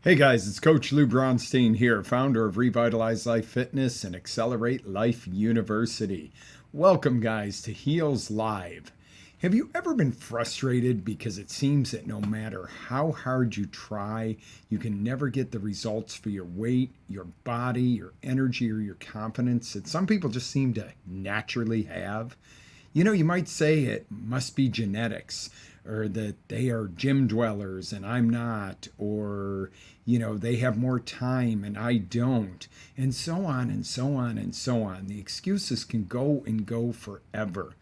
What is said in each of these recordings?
Hey guys, it's Coach Lew here, founder of Revitalize Life Fitness and Accelerate Life University. Welcome, guys, to Heals Live. Have you ever been frustrated because it seems that no matter how hard you try, you can never get the results for your weight, your body, your energy, or your confidence that some people just seem to naturally have? You might say it must be genetics, or that they are gym dwellers and I'm not, or, they have more time and I don't, and so on and so on and so on. The excuses can go and go forever.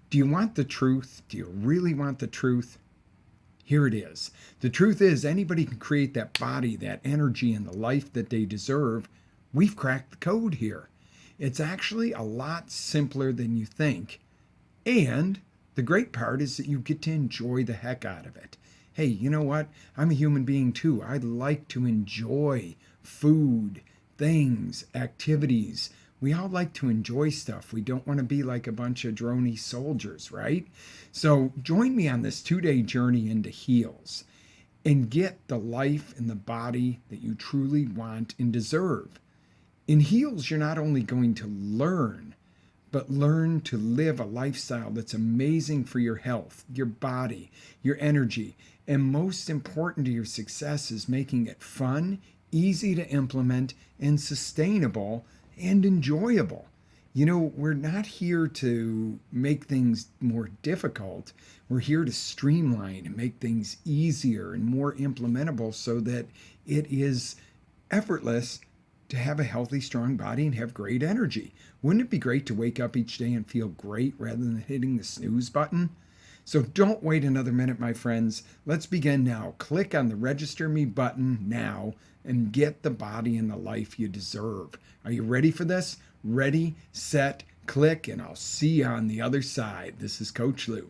Do you want the truth? Do you really want the truth? Here it is. The truth is, anybody can create that body, that energy, and the life that they deserve. We've cracked the code here. It's actually a lot simpler than you think. And the great part is that you get to enjoy the heck out of it. Hey, you know what? I'm a human being too. I like to enjoy food, things, activities. We all like to enjoy stuff. We don't want to be like a bunch of drony soldiers, right? So join me on this 2-day journey into heals and get the life and the body that you truly want and deserve. In heals, you're not only going to learn, but learn to live a lifestyle that's amazing for your health, your body, your energy, and most important to your success is making it fun, easy to implement, and sustainable and enjoyable. We're not here to make things more difficult. We're here to streamline and make things easier and more implementable so that it is effortless to have a healthy, strong body and have great energy. Wouldn't it be great to wake up each day and feel great rather than hitting the snooze button? So don't wait another minute, my friends. Let's begin now. Click on the register me button now and get the body and the life you deserve. Are you ready for this? Ready, set, click, and I'll see you on the other side. This is Coach Lew.